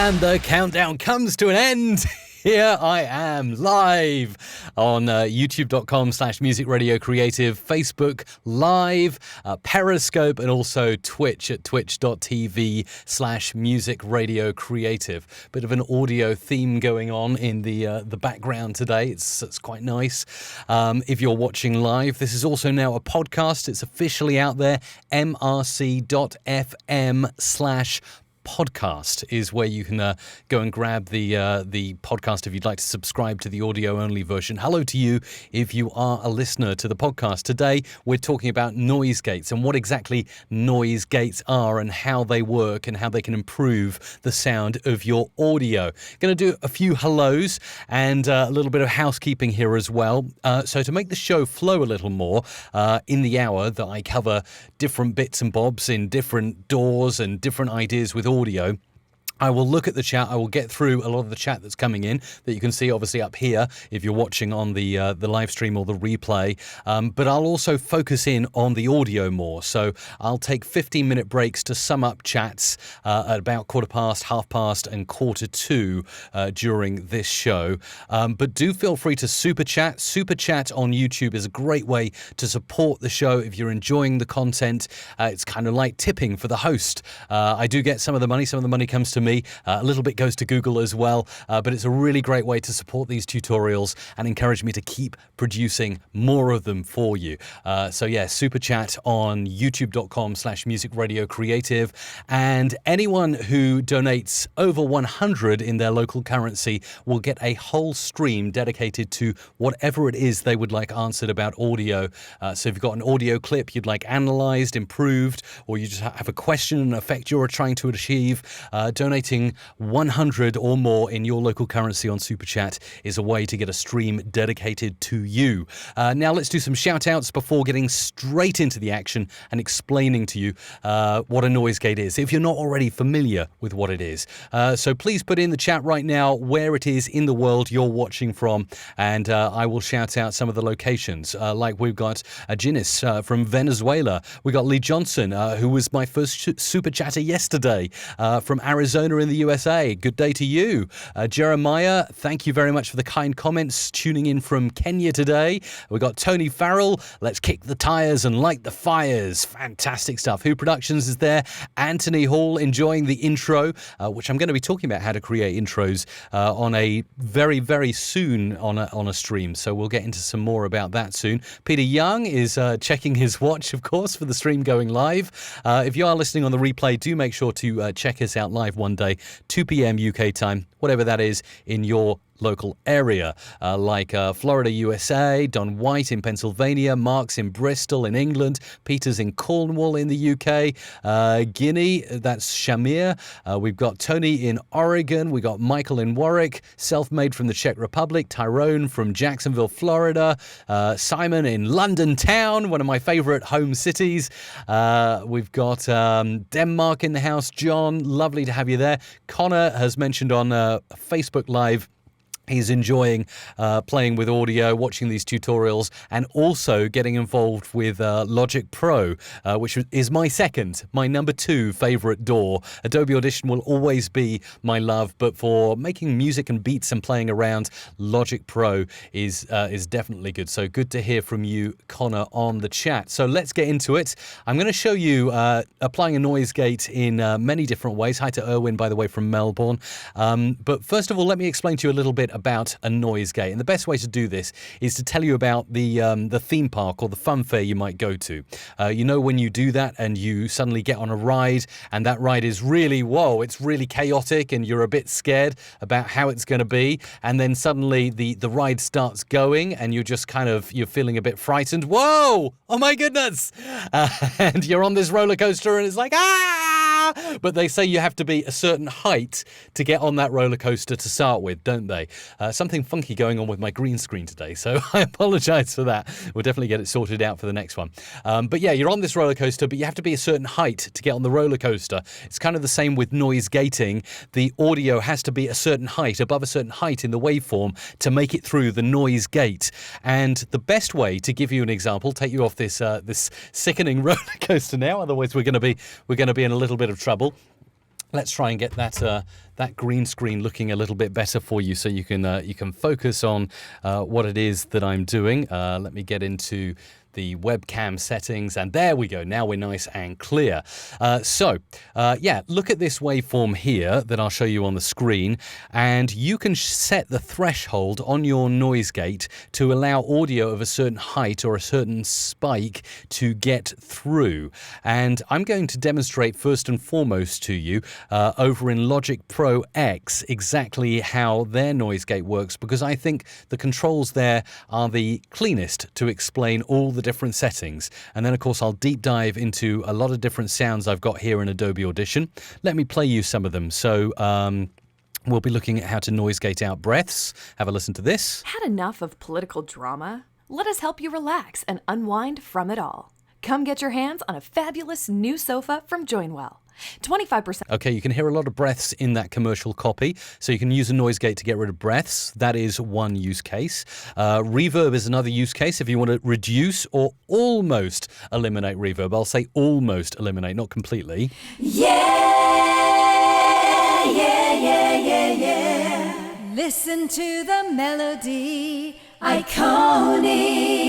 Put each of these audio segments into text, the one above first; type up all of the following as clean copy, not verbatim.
And the countdown comes to an end. Here I am live on youtube.com/Music Radio Creative, Facebook Live, Periscope, and also Twitch at twitch.tv/Music Radio Creative. Bit of an audio theme going on in the background today. It's quite nice. If you're watching live, this is also now a podcast. It's officially out there. mrc.fm/podcast is where you can go and grab the podcast if you'd like to subscribe to the audio-only version. Hello to you if you are a listener to the podcast. Today, we're talking about noise gates and what exactly noise gates are and how they work and how they can improve the sound of your audio. Going to do a few hellos and a little bit of housekeeping here as well. So to make the show flow a little more, in the hour that I cover different bits and bobs in different doors and different ideas with audio, I will look at the chat. I will get through a lot of the chat that's coming in that you can see obviously up here if you're watching on the live stream or the replay. But I'll also focus in on the audio more. So I'll take 15-minute breaks to sum up chats at about 1:15, 1:30, and 1:45 during this show. But do feel free to super chat. Super chat on YouTube is a great way to support the show if you're enjoying the content. It's kind of like tipping for the host. I do get some of the money. Some of the money comes to me. A little bit goes to Google as well, but it's a really great way to support these tutorials and encourage me to keep producing more of them for you. So yeah, super chat on youtube.com/Music Radio Creative, and anyone who donates over 100 in their local currency will get a whole stream dedicated to whatever it is they would like answered about audio. So if you've got an audio clip you'd like analyzed, improved, or you just have a question and effect you're trying to achieve, donating 100 or more in your local currency on Super Chat is a way to get a stream dedicated to you. Now let's do some shout outs before getting straight into the action and explaining to you what a noise gate is, if you're not already familiar with what it is. So please put in the chat right now where it is in the world you're watching from, and I will shout out some of the locations. Like we've got Ginis from Venezuela. We got Lee Johnson, who was my first Super Chatter yesterday, from Arizona in the USA. Good day to you. Jeremiah, thank you very much for the kind comments, tuning in from Kenya today. We got Tony Farrell, let's kick the tires and light the fires. Fantastic stuff. Who Productions is there. Anthony Hall enjoying the intro, which I'm going to be talking about how to create intros on a very, very soon on a stream. So we'll get into some more about that soon. Peter Young is checking his watch, of course, for the stream going live. If you are listening on the replay, do make sure to check us out live one day, 2 p.m. UK time, whatever that is in your local area, like Florida, USA, Don White in Pennsylvania, Mark's in Bristol in England, Peter's in Cornwall in the UK, Guinea, that's Shamir. We've got Tony in Oregon, we got Michael in Warwick, Self-Made from the Czech Republic, Tyrone from Jacksonville, Florida, Simon in London town, one of my favorite home cities. We've got Denmark in the house. John, lovely to have you there. Connor has mentioned on Facebook Live he's enjoying playing with audio, watching these tutorials, and also getting involved with Logic Pro, which is my number 2 favorite DAW. Adobe Audition will always be my love, but for making music and beats and playing around, Logic Pro is definitely good. So good to hear from you, Connor, on the chat. So let's get into it. I'm going to show you applying a noise gate in many different ways. Hi to Erwin, by the way, from Melbourne. But first of all, let me explain to you a little bit about a noise gate. And the best way to do this is to tell you about the theme park or the fun fair you might go to. You know, when you do that and you suddenly get on a ride and that ride is really, whoa, it's really chaotic and you're a bit scared about how it's going to be. And then suddenly the ride starts going and you're just you're feeling a bit frightened. Whoa, oh my goodness. And you're on this roller coaster and it's like, but they say you have to be a certain height to get on that roller coaster to start with, don't they? Something funky going on with my green screen today, so I apologize for that. We'll definitely get it sorted out for the next one. But yeah, you're on this roller coaster, but you have to be a certain height to get on the roller coaster. It's kind of the same with noise gating. The audio has to be a certain height, above a certain height in the waveform to make it through the noise gate. And the best way, to give you an example, take you off this sickening roller coaster now, otherwise we're going to be in a little bit of trouble. Let's try and get that green screen looking a little bit better for you, so you can focus on what it is that I'm doing. Let me get into the webcam settings, and there we go. Now we're nice and clear. Look at this waveform here that I'll show you on the screen, and you can set the threshold on your noise gate to allow audio of a certain height or a certain spike to get through. And I'm going to demonstrate first and foremost to you over in Logic Pro X exactly how their noise gate works, because I think the controls there are the cleanest to explain all the different settings. And then of course I'll deep dive into a lot of different sounds I've got here in Adobe Audition. Let me play you some of them. So we'll be looking at how to noise gate out breaths. Have a listen to this. Had enough of political drama? Let us help you relax and unwind from it all. Come get your hands on a fabulous new sofa from Joinwell. 25%. Okay, you can hear a lot of breaths in that commercial copy, so you can use a noise gate to get rid of breaths. That is one use case. Reverb is another use case if you want to reduce or almost eliminate reverb. I'll say almost eliminate, not completely. Yeah. Listen to the melody, iconic.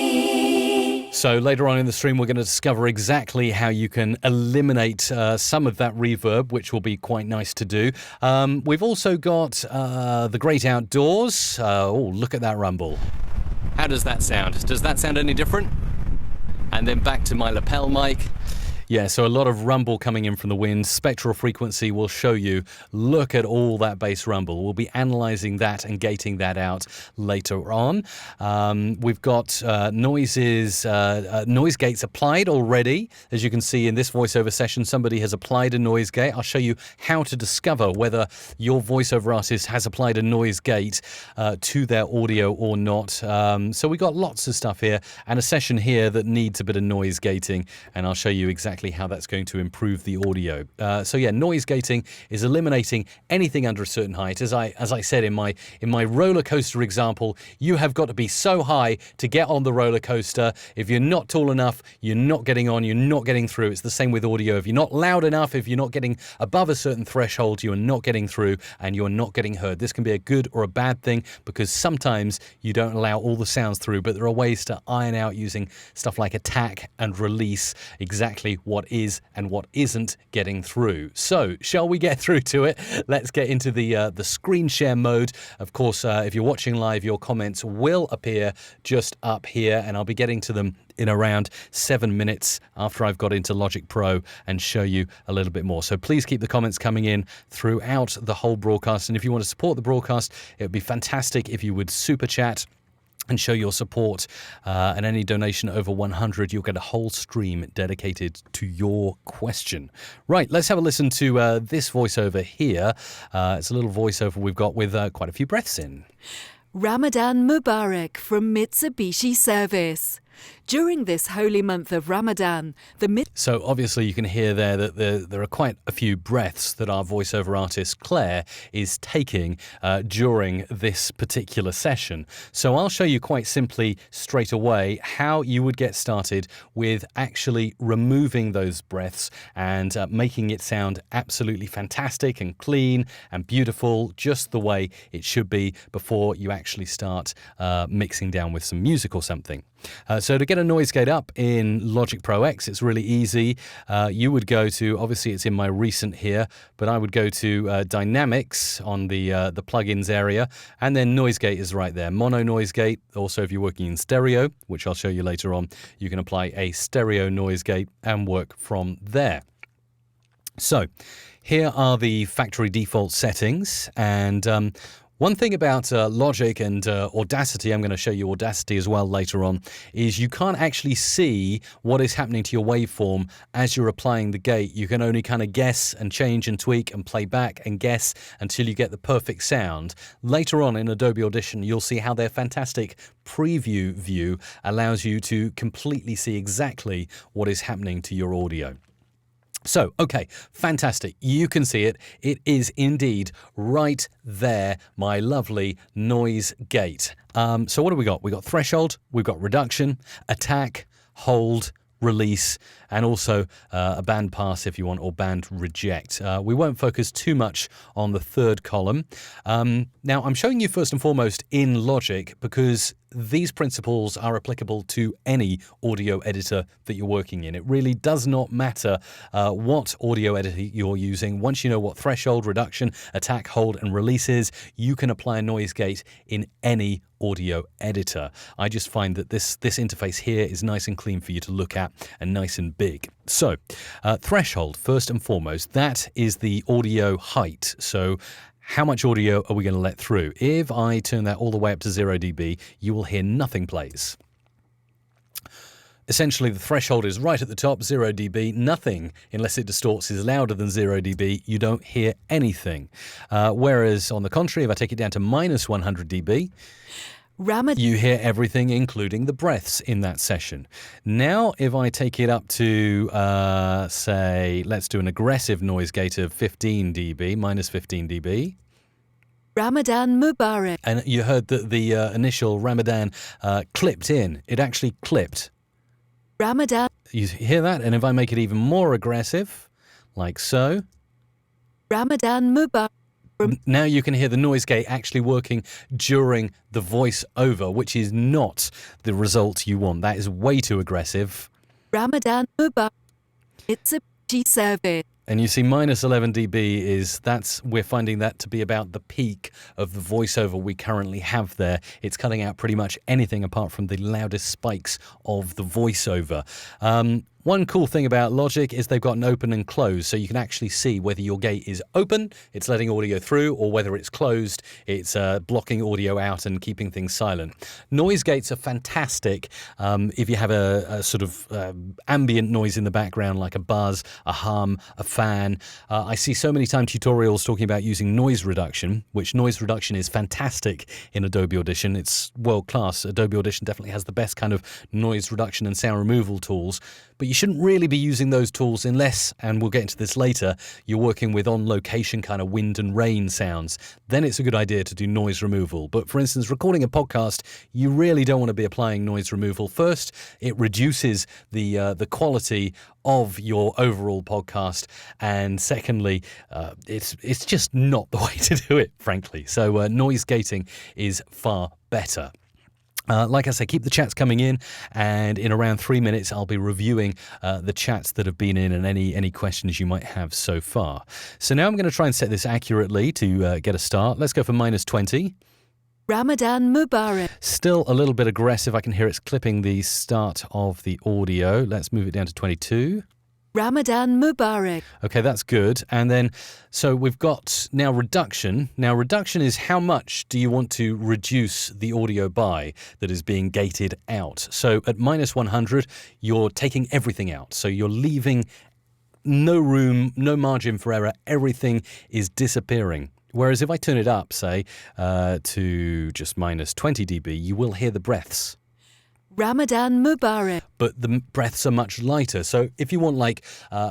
So later on in the stream, we're going to discover exactly how you can eliminate some of that reverb, which will be quite nice to do. We've also got the great outdoors. Look at that rumble. How does that sound? Does that sound any different? And then back to my lapel mic. Yeah, so a lot of rumble coming in from the wind. Spectral frequency will show you, look at all that bass rumble. We'll be analyzing that and gating that out later on. We've got noise gates applied already. As you can see in this voiceover session, somebody has applied a noise gate. I'll show you how to discover whether your voiceover artist has applied a noise gate to their audio or not. So we've got lots of stuff here, and a session here that needs a bit of noise gating, and I'll show you exactly how that's going to improve the audio. Noise gating is eliminating anything under a certain height. As I said in my roller coaster example, you have got to be so high to get on the roller coaster. If you're not tall enough, you're not getting on, you're not getting through. It's the same with audio. If you're not loud enough, if you're not getting above a certain threshold, you're not getting through and you're not getting heard. This can be a good or a bad thing, because sometimes you don't allow all the sounds through, but there are ways to iron out using stuff like attack and release exactly what is and what isn't getting through. So, shall we get through to it? Let's get into the screen share mode. Of course, if you're watching live, your comments will appear just up here, and I'll be getting to them in around 7 minutes after I've got into Logic Pro and show you a little bit more. So please keep the comments coming in throughout the whole broadcast. And if you want to support the broadcast, it would be fantastic if you would super chat and show your support, and any donation over 100, you'll get a whole stream dedicated to your question. Right, let's have a listen to this voiceover here. It's a little voiceover we've got with quite a few breaths in. Ramadan Mubarak from Mitsubishi Service. During this holy month of Ramadan, So obviously you can hear there that there are quite a few breaths that our voiceover artist Claire is taking during this particular session. So I'll show you quite simply straight away how you would get started with actually removing those breaths and making it sound absolutely fantastic and clean and beautiful, just the way it should be before you actually start mixing down with some music or something. So to get a noise gate up in Logic Pro X, it's really easy. You would go to, obviously it's in my recent here, but I would go to Dynamics on the plugins area, and then noise gate is right there. Mono noise gate. Also, if you're working in stereo, which I'll show you later on, you can apply a stereo noise gate and work from there. So here are the factory default settings, and one thing about Logic and Audacity, I'm going to show you Audacity as well later on, is you can't actually see what is happening to your waveform as you're applying the gate. You can only kind of guess and change and tweak and play back and guess until you get the perfect sound. Later on in Adobe Audition, you'll see how their fantastic preview view allows you to completely see exactly what is happening to your audio. So, okay, fantastic. You can see it. It is indeed right there, my lovely noise gate. So what do we got? We got threshold, we've got reduction, attack, hold, release, and also a band pass if you want, or band reject. We won't focus too much on the third column. Now, I'm showing you first and foremost in Logic because these principles are applicable to any audio editor that you're working in. It really does not matter what audio editor you're using. Once you know what threshold, reduction, attack, hold, and release is, you can apply a noise gate in any audio editor. I just find that this interface here is nice and clean for you to look at and nice and big. So, threshold, first and foremost, that is the audio height. So, how much audio are we going to let through? If I turn that all the way up to 0 dB, you will hear nothing plays. Essentially, the threshold is right at the top, 0 dB. Nothing, unless it distorts, is louder than 0 dB. You don't hear anything. Whereas, on the contrary, if I take it down to minus 100 dB, you hear everything, including the breaths in that session. Now, if I take it up to, say, let's do an aggressive noise gate of 15 dB, minus 15 dB. Ramadan Mubarak. And you heard that the initial Ramadan clipped in. It actually clipped. Ramadan. You hear that? And if I make it even more aggressive, like so. Ramadan Mubarak. Now you can hear the noise gate actually working during the voiceover, which is not the result you want. That is way too aggressive. Ramadan Mubarak. It's a G service. And you see minus 11 dB we're finding that to be about the peak of the voiceover we currently have there. It's cutting out pretty much anything apart from the loudest spikes of the voiceover. One cool thing about Logic is they've got an open and close, so you can actually see whether your gate is open, it's letting audio through, or whether it's closed, it's blocking audio out and keeping things silent. Noise gates are fantastic if you have a sort of ambient noise in the background, like a buzz, a hum, a fan. I see so many times tutorials talking about using noise reduction, which noise reduction is fantastic in Adobe Audition. It's world class. Adobe Audition definitely has the best kind of noise reduction and sound removal tools. But you shouldn't really be using those tools unless, and we'll get into this later, you're working with on-location kind of wind and rain sounds. Then it's a good idea to do noise removal. But for instance, recording a podcast, you really don't want to be applying noise removal. First, it reduces the quality of your overall podcast, and secondly, it's just not the way to do it, frankly. So noise gating is far better. Like I say, keep the chats coming in, and in around 3 minutes, I'll be reviewing the chats that have been in and any questions you might have so far. So now I'm going to try and set this accurately to get a start. Let's go for minus 20. Ramadan Mubarak. Still a little bit aggressive. I can hear it's clipping the start of the audio. Let's move it down to 22. Ramadan Mubarak. Okay, that's good. And then, so we've got now reduction. Now, reduction is how much do you want to reduce the audio by that is being gated out. So at minus 100, you're taking everything out. So you're leaving no room, no margin for error. Everything is disappearing. Whereas if I turn it up, say, to just minus 20 dB, you will hear the breaths. Ramadan Mubarak. But the breaths are much lighter. So if you want like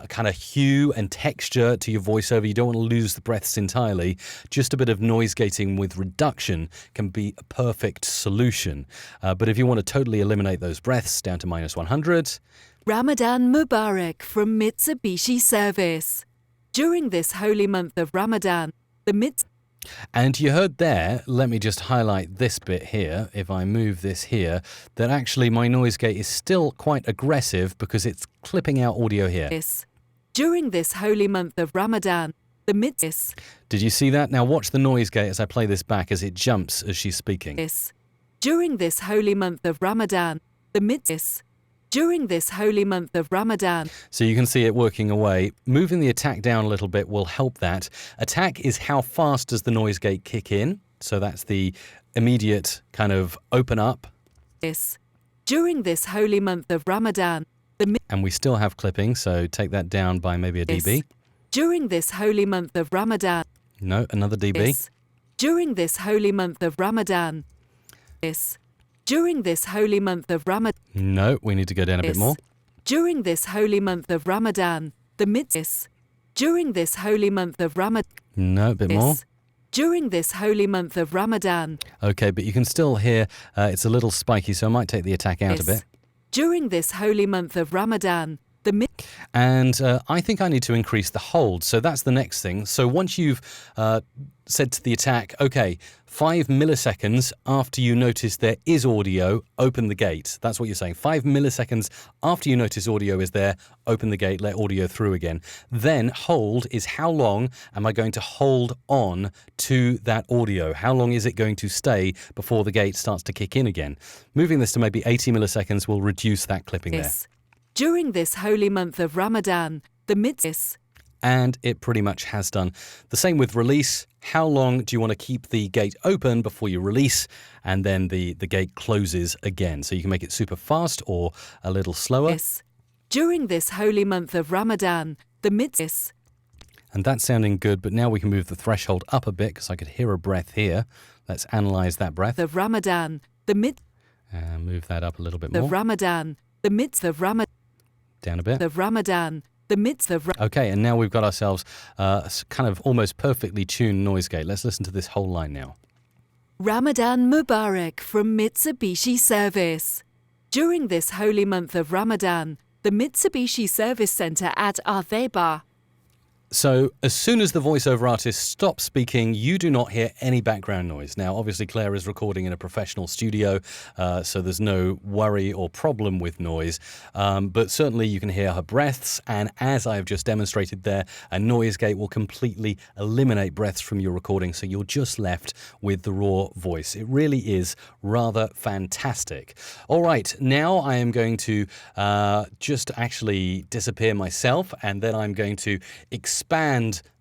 kind of hue and texture to your voiceover, you don't want to lose the breaths entirely, just a bit of noise gating with reduction can be a perfect solution. But if you want to totally eliminate those breaths down to minus 100. Ramadan Mubarak from Mitsubishi Service. During this holy month of Ramadan, And you heard there, let me just highlight this bit here, if I move this here, that actually my noise gate is still quite aggressive because it's clipping out audio here. During this holy month of Ramadan, Did you see that? Now watch the noise gate as I play this back as it jumps as she's speaking. During this holy month of Ramadan, During this holy month of Ramadan. So you can see it working away. Moving the attack down a little bit will help that. Attack is how fast does the noise gate kick in. So that's the immediate kind of open up. During this holy month of Ramadan. And we still have clipping, so take that down by maybe a dB. During this holy month of Ramadan. No, another dB. During this holy month of Ramadan. During this holy month of Ramadan. No, we need to go down a bit more. During this holy month of Ramadan, During this holy month of Ramadan. No, a bit more. During this holy month of Ramadan. Okay, but you can still hear it's a little spiky, so I might take the attack out a bit. During this holy month of Ramadan, And I think I need to increase the hold. So that's the next thing. So once you've said to the attack, okay, 5 milliseconds after you notice there is audio, open the gate. That's what you're saying. 5 milliseconds after you notice audio is there, open the gate, let audio through again. Then hold is how long am I going to hold on to that audio? How long is it going to stay before the gate starts to kick in again? Moving this to maybe 80 milliseconds will reduce that clipping there. During this holy month of Ramadan, the midst. And it pretty much has done. The same with release. How long do you want to keep the gate open before you release? And then the gate closes again. So you can make it super fast or a little slower. During this holy month of Ramadan, the midst. And that's sounding good, but now we can move the threshold up a bit because I could hear a breath here. Let's analyze that breath. Of Ramadan, the mid. And move that up a little bit more. Of Ramadan, the midst of Ramadan. Down a bit. Of Ramadan, the midst of. Okay, and now we've got ourselves kind of almost perfectly tuned noise gate. Let's listen to this whole line now. Ramadan Mubarak from Mitsubishi Service. During this holy month of Ramadan, the Mitsubishi Service Centre at Ardeba. So as soon as the voiceover artist stops speaking, you do not hear any background noise. Now, obviously, Claire is recording in a professional studio, so there's no worry or problem with noise. But certainly you can hear her breaths. And as I've just demonstrated there, a noise gate will completely eliminate breaths from your recording. So you're just left with the raw voice. It really is rather fantastic. All right, now I am going to just actually disappear myself, and then I'm going to expand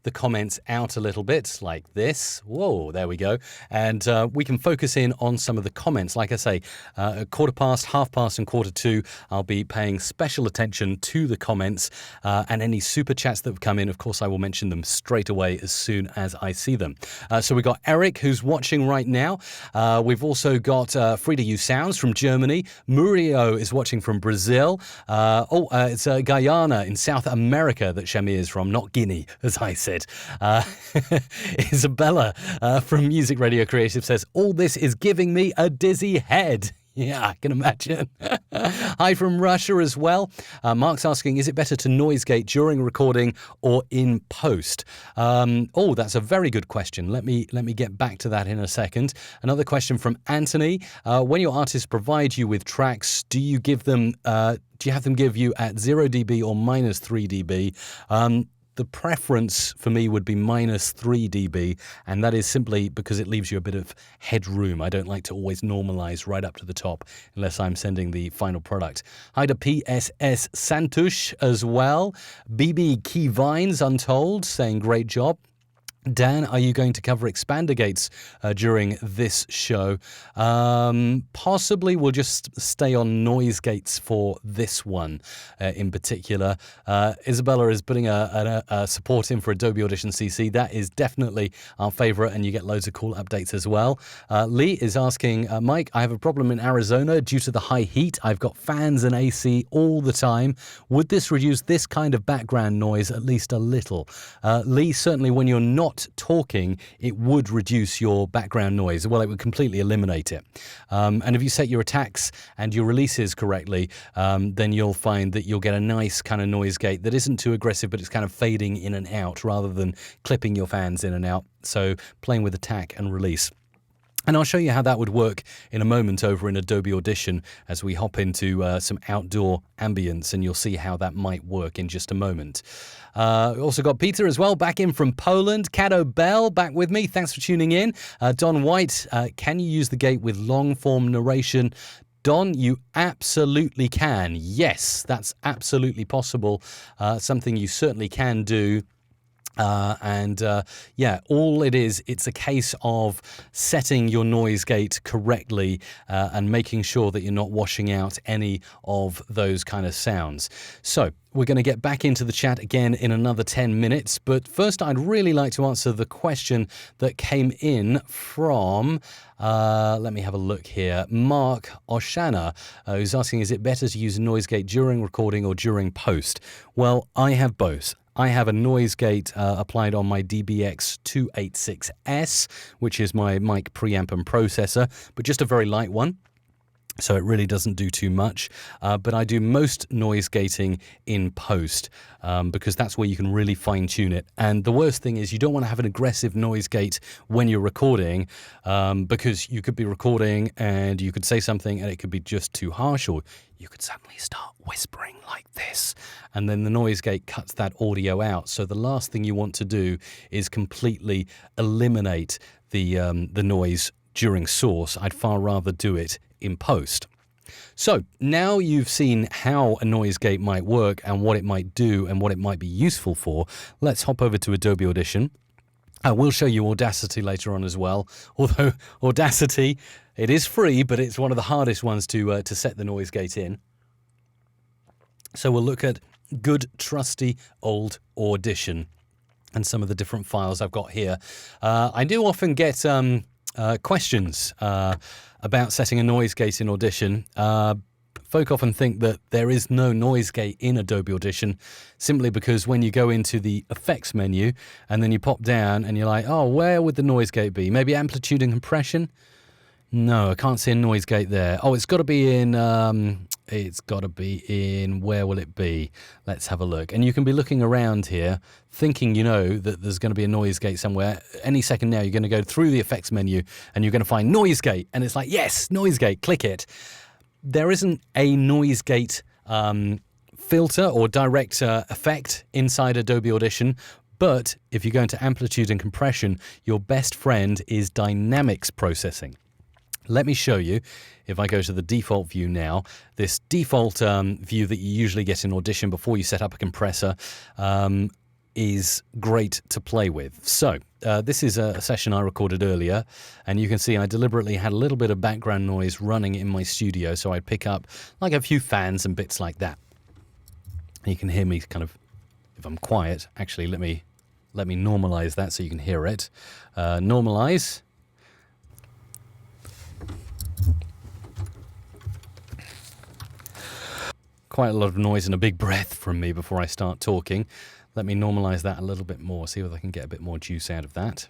the comments out a little bit like this. Whoa, there we go. And we can focus in on some of the comments. Like I say, at 1:15, 1:30 and 1:45, I'll be paying special attention to the comments and any super chats that have come in. Of course, I will mention them straight away as soon as I see them. So we've got Eric, who's watching right now. We've also got Frida U Sounds from Germany. Murillo is watching from Brazil. It's Guyana in South America that Shamir is from, not Guinea, as I said. Isabella from Music Radio Creative says, all this is giving me a dizzy head. Yeah, I can imagine. Hi from Russia as well. Mark's asking, is it better to noise gate during recording or in post? That's a very good question. Let me get back to that in a second. Another question from Anthony. When your artists provide you with tracks, do you have them give you at 0 dB or minus 3 dB? The preference for me would be minus 3 dB, and that is simply because it leaves you a bit of headroom. I don't like to always normalize right up to the top unless I'm sending the final product. Hi to PSS Santush as well. BB Key Vines Untold saying great job. Dan, are you going to cover expander gates during this show? Possibly we'll just stay on noise gates for this one in particular. Isabella is putting a support in for Adobe Audition CC. That is definitely our favorite, and you get loads of cool updates as well. Lee is asking, Mike, I have a problem in Arizona due to the high heat. I've got fans and AC all the time. Would this reduce this kind of background noise at least a little? Lee, certainly when you're not talking, it would reduce your background noise. Well, it would completely eliminate it. And if you set your attacks and your releases correctly, then you'll find that you'll get a nice kind of noise gate that isn't too aggressive, but it's kind of fading in and out rather than clipping your fans in and out. So playing with attack and release. And I'll show you how that would work in a moment over in Adobe Audition as we hop into some outdoor ambience, and you'll see how that might work in just a moment. Also got Peter as well, back in from Poland. Cato Bell, back with me. Thanks for tuning in. Don White, can you use the gate with long-form narration? Don, you absolutely can. Yes, that's absolutely possible. Something you certainly can do. All it is, it's a case of setting your noise gate correctly and making sure that you're not washing out any of those kind of sounds. So we're going to get back into the chat again in another 10 minutes. But first, I'd really like to answer the question that came in from, let me have a look here, Mark Oshana, who's asking, is it better to use a noise gate during recording or during post? Well, I have both. I have a noise gate applied on my DBX 286S, which is my mic preamp and processor, but just a very light one. So it really doesn't do too much, but I do most noise gating in post because that's where you can really fine tune it. And the worst thing is you don't want to have an aggressive noise gate when you're recording because you could be recording and you could say something and it could be just too harsh, or you could suddenly start whispering like this and then the noise gate cuts that audio out. So the last thing you want to do is completely eliminate the noise during source. I'd far rather do it in post. So now you've seen how a noise gate might work and what it might do and what it might be useful for. Let's hop over to Adobe Audition. I will show you Audacity later on as well. Although Audacity, it is free, but it's one of the hardest ones to set the noise gate in. So we'll look at good, trusty old Audition and some of the different files I've got here. I do often get questions about setting a noise gate in Audition. Folk often think that there is no noise gate in Adobe Audition simply because when you go into the effects menu and then you pop down and you're like, oh, where would the noise gate be? Maybe amplitude and compression? No, I can't see a noise gate there. Oh, it's got to be in, where will it be? Let's have a look. And you can be looking around here thinking, you know, that there's going to be a noise gate somewhere. Any second now, you're going to go through the effects menu and you're going to find noise gate. And it's like, yes, noise gate, click it. There isn't a noise gate filter or direct effect inside Adobe Audition. But if you go into amplitude and compression, your best friend is dynamics processing. Let me show you, if I go to the default view now, this default view that you usually get in Audition before you set up a compressor is great to play with. So this is a session I recorded earlier, and you can see I deliberately had a little bit of background noise running in my studio, so I'd pick up like a few fans and bits like that. And you can hear me kind of, if I'm quiet, actually let me normalize that so you can hear it. Normalize. Quite a lot of noise and a big breath from me before I start talking. Let me normalize that a little bit more, see if I can get a bit more juice out of that.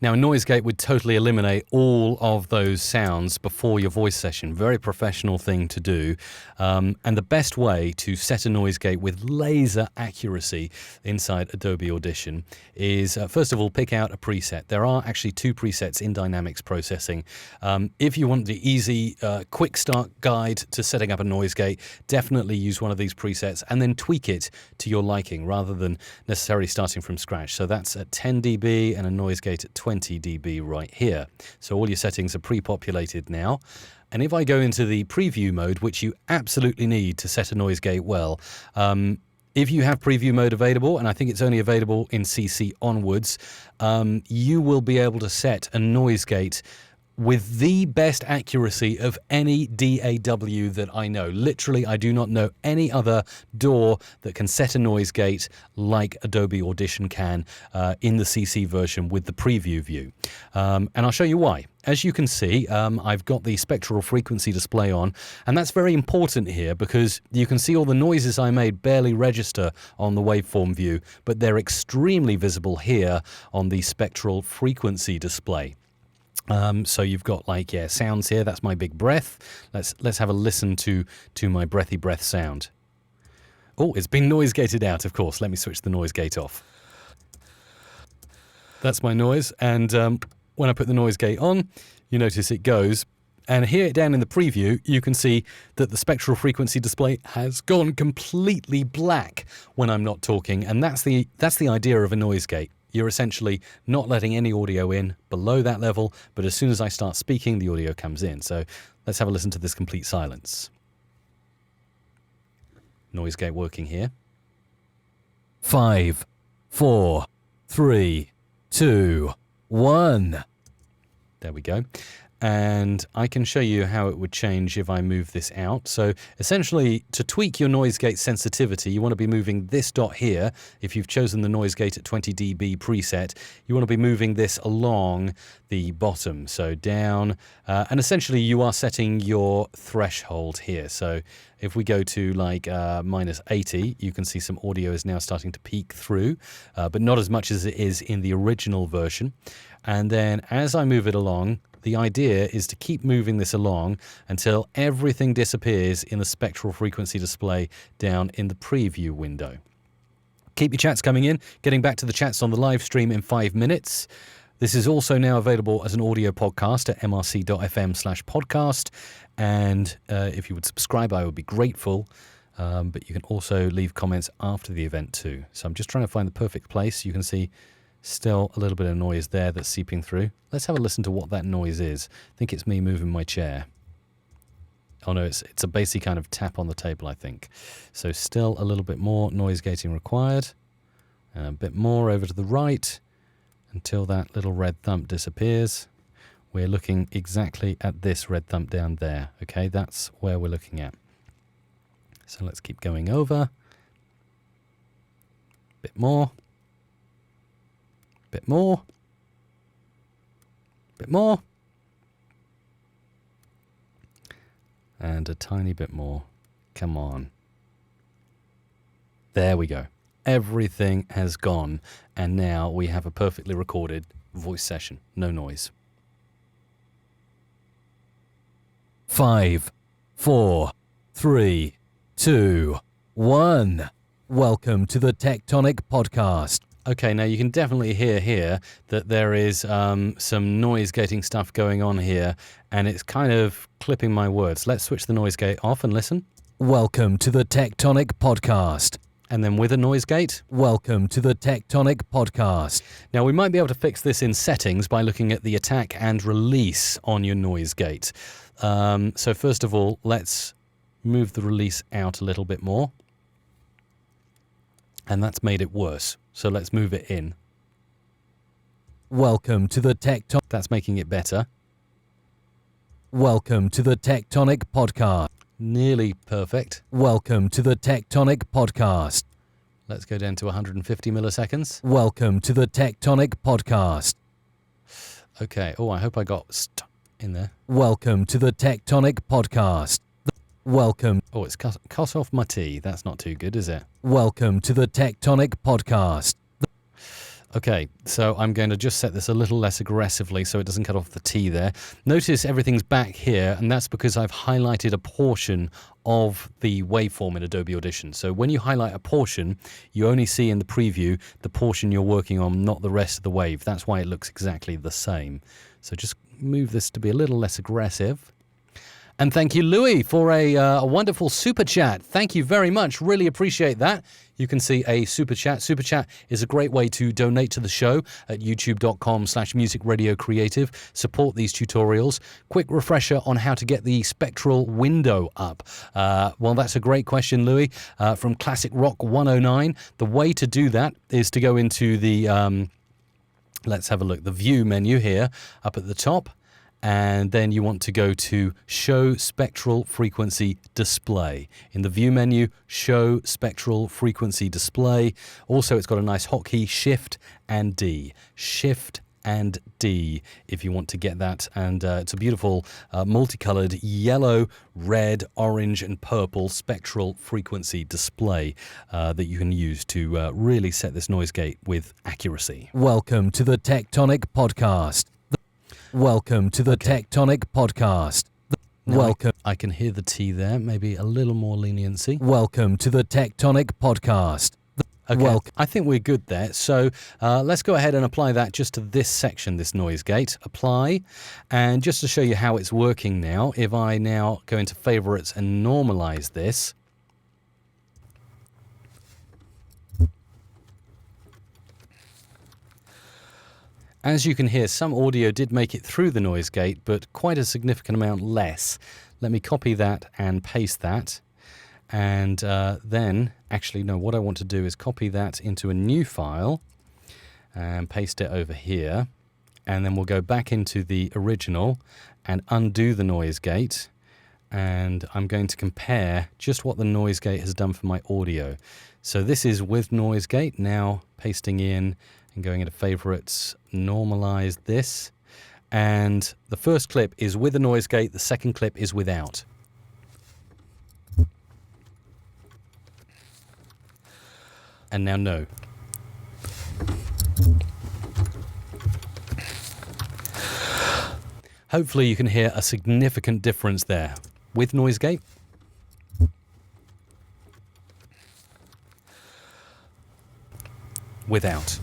Now, a noise gate would totally eliminate all of those sounds before your voice session. Very professional thing to do. And the best way to set a noise gate with laser accuracy inside Adobe Audition is, first of all, pick out a preset. There are actually 2 presets in dynamics processing. If you want the easy, quick start guide to setting up a noise gate, definitely use one of these presets and then tweak it to your liking rather than necessarily starting from scratch. So that's at 10 dB and a noise gate at 20 dB right here. So all your settings are pre-populated now. And if I go into the preview mode, which you absolutely need to set a noise gate well, if you have preview mode available, and I think it's only available in CC onwards, you will be able to set a noise gate with the best accuracy of any DAW that I know. Literally, I do not know any other DAW that can set a noise gate like Adobe Audition can in the CC version with the preview view. And I'll show you why. As you can see, I've got the spectral frequency display on, and that's very important here because you can see all the noises I made barely register on the waveform view, but they're extremely visible here on the spectral frequency display. So you've got like, yeah, sounds here. That's my big breath. Let's have a listen to my breathy breath sound. Oh, it's been noise gated out, of course. Let me switch the noise gate off. That's my noise. And when I put the noise gate on, you notice it goes. And here down in the preview, you can see that the spectral frequency display has gone completely black when I'm not talking. And that's the idea of a noise gate. You're essentially not letting any audio in below that level, but as soon as I start speaking, the audio comes in. So let's have a listen to this complete silence. Noise gate working here. 5, 4, 3, 2, 1. There we go. And I can show you how it would change if I move this out. So essentially, to tweak your noise gate sensitivity, you want to be moving this dot here. If you've chosen the noise gate at 20 dB preset, you want to be moving this along the bottom, so down. And essentially, you are setting your threshold here. So if we go to like minus 80, you can see some audio is now starting to peek through, but not as much as it is in the original version. And then as I move it along, the idea is to keep moving this along until everything disappears in the spectral frequency display down in the preview window. Keep your chats coming in. Getting back to the chats on the live stream in 5 minutes. This is also now available as an audio podcast at mrc.fm/podcast. And if you would subscribe, I would be grateful. But you can also leave comments after the event too. So I'm just trying to find the perfect place. You can see still a little bit of noise there that's seeping through. Let's have a listen to what that noise is. I think it's me moving my chair. Oh no, it's a basic kind of tap on the table, I think. So still a little bit more noise gating required. And a bit more over to the right until that little red thump disappears. We're looking exactly at this red thump down there. Okay, that's where we're looking at. So let's keep going over. Bit more. Bit more. Bit more. And a tiny bit more. Come on. There we go. Everything has gone. And now we have a perfectly recorded voice session. No noise. 5, 4, 3, 2, 1. Welcome to the Tectonic Podcast. Okay, now you can definitely hear here that there is some noise gating stuff going on here, and it's kind of clipping my words. Let's switch the noise gate off and listen. Welcome to the Tectonic Podcast. And then with a noise gate, welcome to the Tectonic Podcast. Now we might be able to fix this in settings by looking at the attack and release on your noise gate. So first of all, let's move the release out a little bit more. And that's made it worse. So let's move it in. Welcome to the Tectonic. That's making it better. Welcome to the Tectonic Podcast. Nearly perfect. Welcome to the Tectonic Podcast. Let's go down to 150 milliseconds. Welcome to the Tectonic Podcast. Okay. Oh, I hope I got stuck in there. Welcome to the Tectonic Podcast. Welcome. Oh, it's cut off my T. That's not too good, is it? Welcome to the Tectonic Podcast. Okay, so I'm going to just set this a little less aggressively so it doesn't cut off the T there. Notice everything's back here, and that's because I've highlighted a portion of the waveform in Adobe Audition. So when you highlight a portion, you only see in the preview the portion you're working on, not the rest of the wave. That's why it looks exactly the same. So just move this to be a little less aggressive. And thank you, Louis, for a wonderful super chat. Thank you very much. Really appreciate that. You can see a super chat. Super chat is a great way to donate to the show at youtube.com/musicradiocreative. Support these tutorials. Quick refresher on how to get the spectral window up. Well, that's a great question, Louis, from Classic Rock 109. The way to do that is to go into the, let's have a look, the view menu here up at the top. And then you want to go to Show Spectral Frequency Display. In the View menu, Show Spectral Frequency Display. Also, it's got a nice hotkey, Shift and D. Shift and D if you want to get that. And it's a beautiful multicolored yellow, red, orange, and purple spectral frequency display that you can use to really set this noise gate with accuracy. Welcome to the Tectonic Podcast. Welcome to the Tectonic Podcast. Welcome. I can hear the T there. Maybe a little more leniency. Welcome to the Tectonic Podcast. Okay. I think we're good there. So let's go ahead and apply that just to this section, this noise gate. Apply. And just to show you how it's working now, if I now go into favorites and normalize this. As you can hear, some audio did make it through the noise gate, but quite a significant amount less. Let me copy that and paste that. And then, actually, no, what I want to do is copy that into a new file and paste it over here. and then we'll go back into the original and undo the noise gate. And I'm going to compare just what the noise gate has done for my audio. So this is with noise gate. Now pasting in and going into favorites, normalize this. And the first clip is with the noise gate. The second clip is without. And now no. Hopefully you can hear a significant difference there. With noise gate. Without.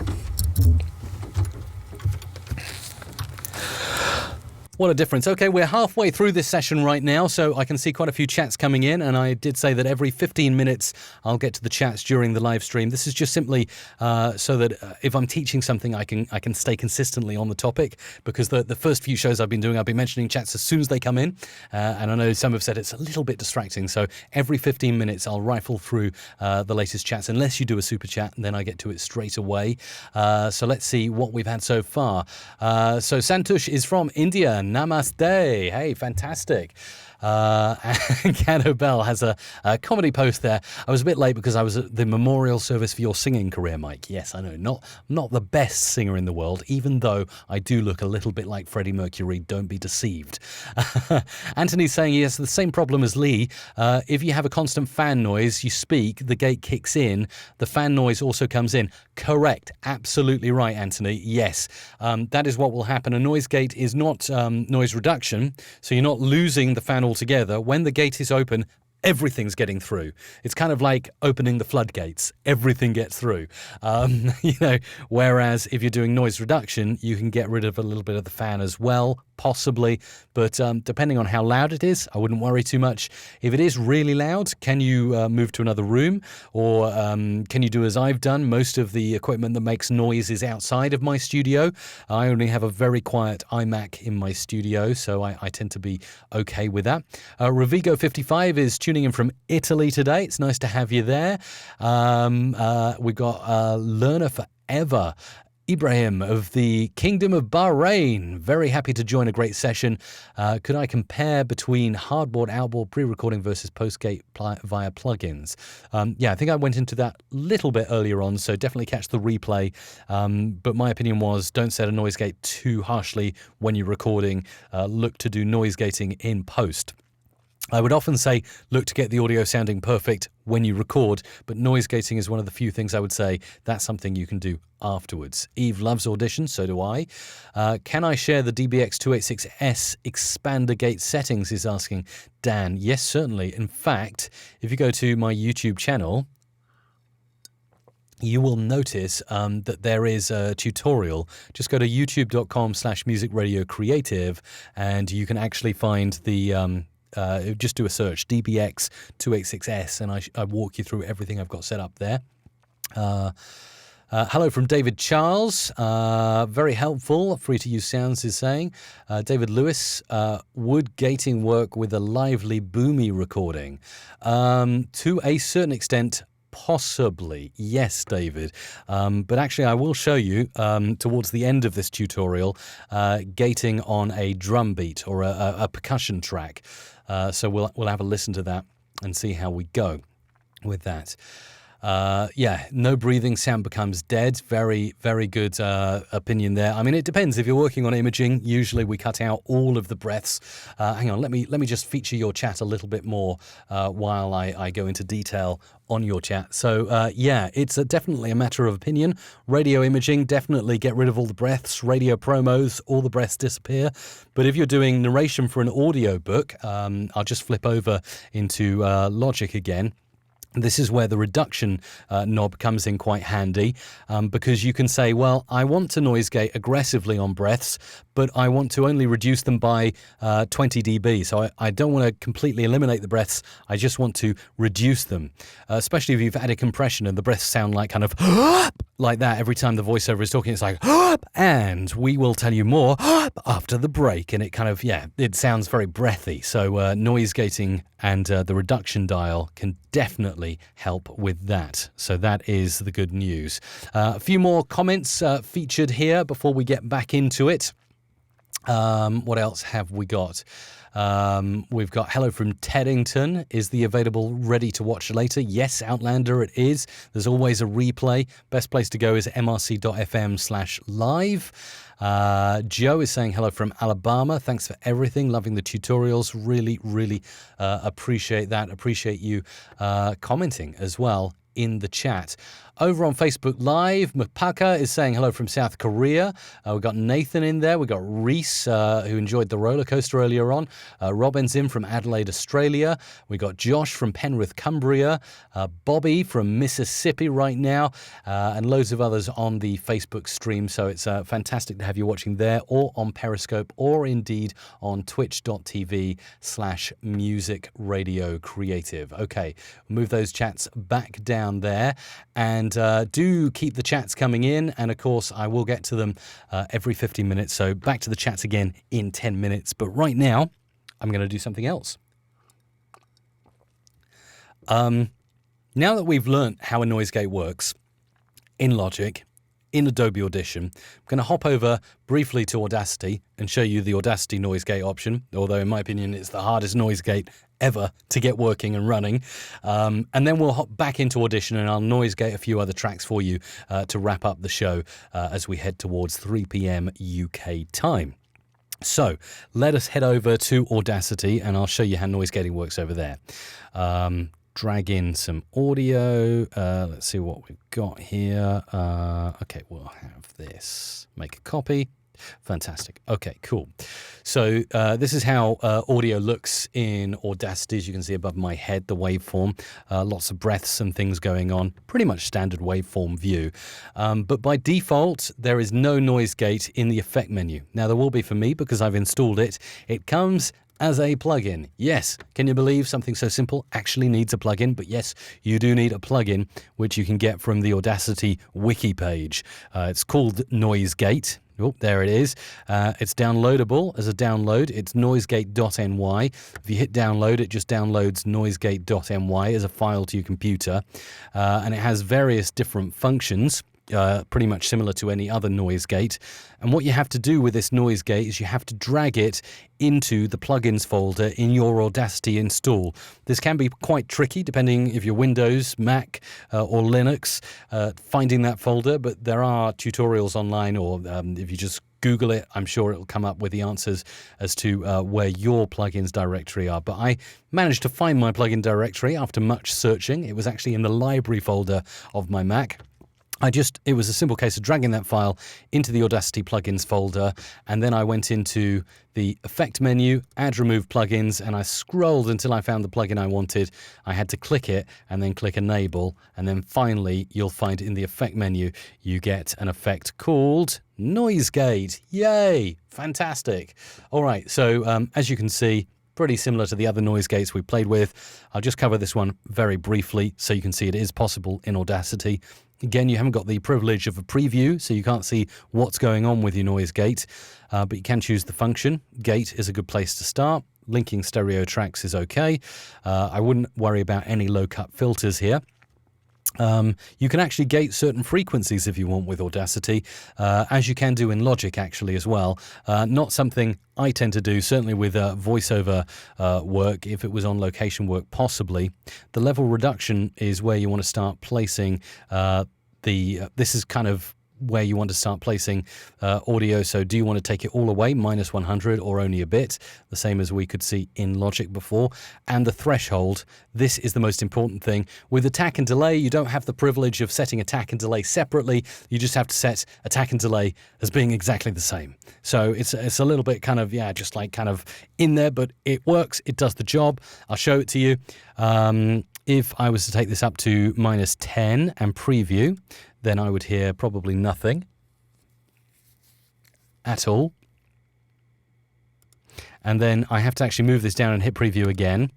What a difference. Okay, we're halfway through this session right now, so I can see quite a few chats coming in, and I did say that every 15 minutes I'll get to the chats during the live stream. This is just simply so that if I'm teaching something, I can stay consistently on the topic, because the first few shows I've been doing, I've been mentioning chats as soon as they come in, and I know some have said it's a little bit distracting, so every 15 minutes I'll rifle through the latest chats, unless you do a super chat, and then I get to it straight away. So let's see what we've had so far. So Santush is from India. Namaste. Hey, fantastic. And Cano Bell has a comedy post there. I was a bit late because I was at the memorial service for your singing career, Mike. Yes, I know, not the best singer in the world, even though I do look a little bit like Freddie Mercury. Don't be deceived. Anthony's saying he has the same problem as Lee. If you have a constant fan noise, you speak, the gate kicks in, the fan noise also comes in. Correct. Absolutely right, Anthony. Yes, that is what will happen. A noise gate is not noise reduction, so you're not losing the fan altogether. When the gate is open, everything's getting through. It's kind of like opening the floodgates. Everything gets through. Whereas if you're doing noise reduction, you can get rid of a little bit of the fan as well, possibly. But depending on how loud it is, I wouldn't worry too much. If it is really loud, can you move to another room? Or can you do as I've done? Most of the equipment that makes noise is outside of my studio. I only have a very quiet iMac in my studio, so I tend to be okay with that. Ravigo55 is tuning in from Italy today. It's nice to have you there. We've got Learner Forever. Ibrahim of the Kingdom of Bahrain. Very happy to join a great session. Could I compare between hardboard, outboard, pre-recording versus post-gate via plugins? I think I went into that a little bit earlier on, so definitely catch the replay. But my opinion was don't set a noise gate too harshly when you're recording. Look to do noise gating in post. I would often say, look to get the audio sounding perfect when you record, but noise gating is one of the few things I would say that's something you can do afterwards. Eve loves Audition, so do I. Can I share the DBX286S expander gate settings, is asking Dan. Yes, certainly. In fact, if you go to my YouTube channel, you will notice that there is a tutorial. Just go to youtube.com/musicradiocreative, and you can actually find the... just do a search, DBX 286S, and I walk you through everything I've got set up there. Hello from David Charles. Very helpful. Free to use sounds is saying. David Lewis, would gating work with a lively, boomy recording? To a certain extent, possibly. Yes, David. But actually, I will show you towards the end of this tutorial gating on a drum beat or a percussion track. So we'll have a listen to that and see how we go with that. No breathing, sound becomes dead. Very, very good opinion there. I mean, it depends. If you're working on imaging, usually we cut out all of the breaths. Hang on, let me just feature your chat a little bit more while I go into detail on your chat. So, it's definitely a matter of opinion. Radio imaging, definitely get rid of all the breaths. Radio promos, all the breaths disappear. But if you're doing narration for an audio book, I'll just flip over into Logic again. This is where the reduction knob comes in quite handy, because you can say, well, I want to noise gate aggressively on breaths, but I want to only reduce them by 20 dB. So I don't want to completely eliminate the breaths. I just want to reduce them, especially if you've added compression and the breaths sound like kind of like that every time the voiceover is talking. It's like, and we will tell you more after the break. And it kind of, it sounds very breathy. So noise gating and the reduction dial can definitely definitely help with that. So that is the good news. A few more comments featured here before we get back into it. What else have we got? We've got hello from Teddington. Is the available ready to watch later? Yes, Outlander it is. There's always a replay. Best place to go is mrc.fm/live. Joe is saying hello from Alabama. Thanks for everything. Loving the tutorials. Really, really appreciate that. Appreciate you commenting as well in the chat. Over on Facebook Live, Mapaka is saying hello from South Korea. We've got Nathan in there. We've got Reese, who enjoyed the roller coaster earlier on. Robin's in from Adelaide, Australia. We've got Josh from Penrith, Cumbria. Bobby from Mississippi right now. And loads of others on the Facebook stream. So it's fantastic to have you watching there, or on Periscope, or indeed on twitch.tv/Music Radio Creative. Okay, move those chats back down there. And do keep the chats coming in. And, of course, I will get to them every 15 minutes. So back to the chats again in 10 minutes. But right now, I'm going to do something else. Now that we've learnt how a noise gate works in Logic, in Adobe Audition, I'm going to hop over briefly to Audacity and show you the Audacity noise gate option, although in my opinion it's the hardest noise gate ever to get working and running. And then we'll hop back into Audition and I'll noise gate a few other tracks for you to wrap up the show as we head towards 3 p.m. UK time. So let us head over to Audacity and I'll show you how noise gating works over there. Drag in some audio. Let's see what we've got here. Okay, we'll have this. Make a copy. Fantastic. Okay, cool. So this is how audio looks in Audacity. As you can see above my head, the waveform. Lots of breaths and things going on. Pretty much standard waveform view. But by default, there is no noise gate in the effect menu. Now, there will be for me because I've installed it. It comes as a plugin. Yes, can you believe something so simple actually needs a plugin? But yes, you do need a plugin, which you can get from the Audacity wiki page. It's called Noise Gate. Oh, there it is. It's downloadable as a download. It's noisegate.ny. If you hit download, it just downloads noisegate.ny as a file to your computer. And it has various different functions. Pretty much similar to any other noise gate. And what you have to do with this noise gate is you have to drag it into the plugins folder in your Audacity install. This can be quite tricky depending if you're Windows, Mac or Linux, finding that folder, but there are tutorials online, or if you just Google it, I'm sure it'll come up with the answers as to where your plugins directory are. But I managed to find my plugin directory after much searching. It was actually in the library folder of my Mac. It was a simple case of dragging that file into the Audacity plugins folder, and then I went into the effect menu, add remove plugins, and I scrolled until I found the plugin I wanted. I had to click it and then click enable, and then finally you'll find in the effect menu you get an effect called Noise Gate. Yay! Fantastic. All right, so as you can see, pretty similar to the other noise gates we played with. I'll just cover this one very briefly so you can see it is possible in Audacity. Again, you haven't got the privilege of a preview, so you can't see what's going on with your noise gate, but you can choose the function. Gate is a good place to start. Linking stereo tracks is okay. I wouldn't worry about any low-cut filters here. You can actually gate certain frequencies if you want with Audacity, as you can do in Logic actually as well. Not something I tend to do, certainly with voiceover work. If it was on location work, possibly. The level reduction is where you want to start placing this is kind of where you want to start placing audio. So do you want to take it all away, -100, or only a bit, the same as we could see in Logic before? And the threshold, this is the most important thing. With attack and delay, you don't have the privilege of setting attack and delay separately. You just have to set attack and delay as being exactly the same. So it's a little bit kind of, just like kind of in there, but it works. It does the job. I'll show it to you. If I was to take this up to -10 and preview, then I would hear probably nothing at all. And then I have to actually move this down and hit preview again.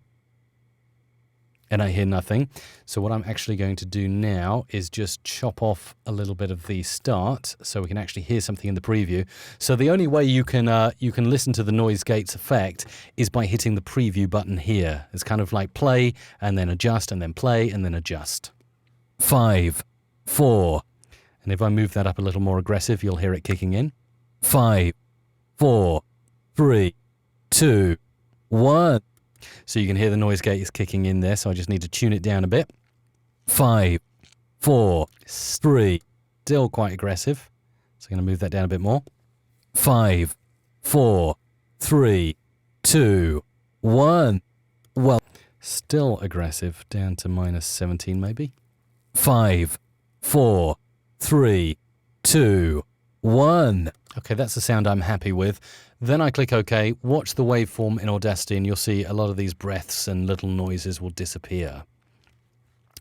and I hear nothing. So what I'm actually going to do now is just chop off a little bit of the start so we can actually hear something in the preview. So the only way you can listen to the noise gates effect is by hitting the preview button here. It's kind of like play and then adjust and then play and then adjust. 5, 4. And if I move that up a little more aggressive, you'll hear it kicking in. 5, 4, 3, 2, 1. So you can hear the noise gate is kicking in there, so I just need to tune it down a bit. 5, 4, 3. Still quite aggressive. So I'm going to move that down a bit more. 5, 4, 3, 2, 1. Well, still aggressive, down to minus 17 maybe. 5, 4, 3, 2, 1. Okay, that's the sound I'm happy with. Then I click OK, watch the waveform in Audacity, and you'll see a lot of these breaths and little noises will disappear.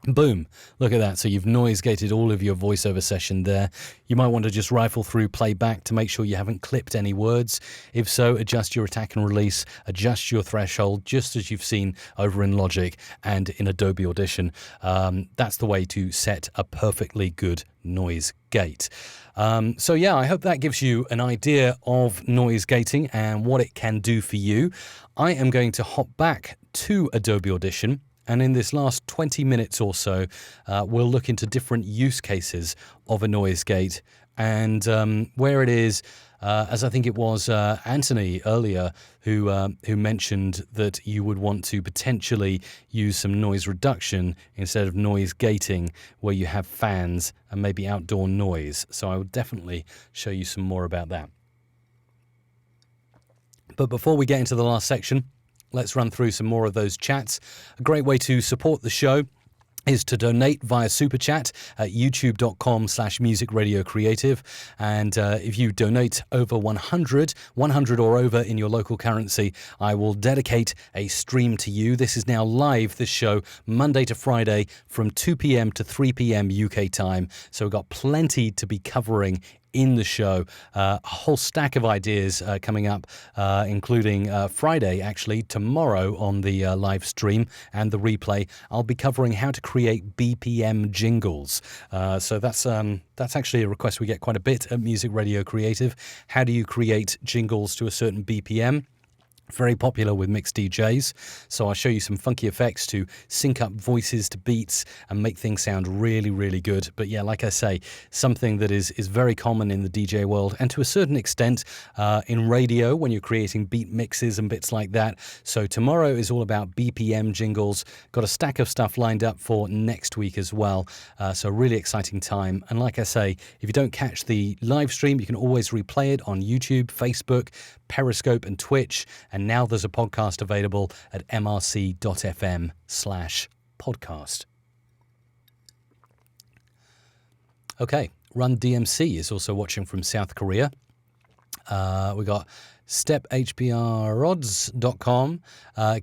Boom. Look at that. So you've noise gated all of your voiceover session there. You might want to just rifle through playback to make sure you haven't clipped any words. If so, adjust your attack and release, adjust your threshold, just as you've seen over in Logic and in Adobe Audition. That's the way to set a perfectly good noise gate. So yeah, I hope that gives you an idea of noise gating and what it can do for you. I am going to hop back to Adobe Audition. And in this last 20 minutes or so, we'll look into different use cases of a noise gate and where it is, as I think it was Anthony earlier who mentioned that you would want to potentially use some noise reduction instead of noise gating, where you have fans and maybe outdoor noise. So I would definitely show you some more about that. But before we get into the last section, let's run through some more of those chats. A great way to support the show is to donate via Super Chat at youtube.com/musicradiocreative. And if you donate over 100 or over in your local currency, I will dedicate a stream to you. This is now live, this show, Monday to Friday from 2 p.m. to 3 p.m. UK time. So we've got plenty to be covering in the show. A whole stack of ideas coming up, including Friday, actually, tomorrow on the live stream and the replay. I'll be covering how to create BPM jingles. So that's actually a request we get quite a bit at Music Radio Creative. How do you create jingles to a certain BPM? Very popular with mixed DJs. So I'll show you some funky effects to sync up voices to beats and make things sound really, really good. But yeah, like I say, something that is very common in the DJ world and to a certain extent in radio when you're creating beat mixes and bits like that. So tomorrow is all about BPM jingles. Got a stack of stuff lined up for next week as well. So really exciting time. And like I say, if you don't catch the live stream, you can always replay it on YouTube, Facebook, Periscope and Twitch. And now there's a podcast available at mrc.fm/podcast. Okay, Run DMC is also watching from South Korea. We got stephbrodds.com.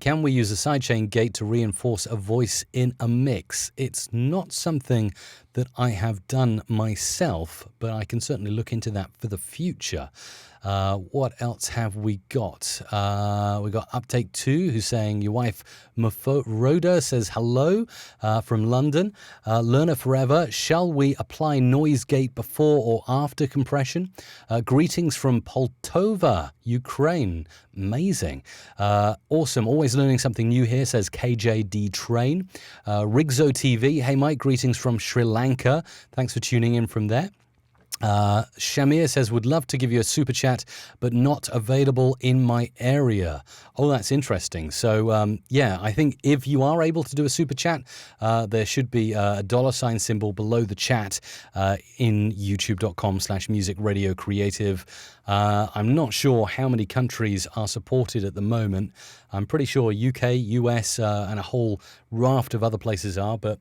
Can we use a sidechain gate to reinforce a voice in a mix? It's not something that I have done myself, but I can certainly look into that for the future. What else have we got? We got Uptake 2, who's saying, your wife Rhoda says hello from London. Learner Forever, shall we apply noise gate before or after compression? Greetings from Poltava, Ukraine. Amazing. Awesome. Always learning something new here, says KJD Train. Rigzo TV, hey Mike, greetings from Sri Lanka. Thanks for tuning in from there. Shamir says, would love to give you a super chat, but not available in my area. Oh, that's interesting. So, yeah, I think if you are able to do a super chat, there should be a $ symbol below the chat in youtube.com/musicradiocreative. I'm not sure how many countries are supported at the moment. I'm pretty sure UK, US, and a whole raft of other places are, but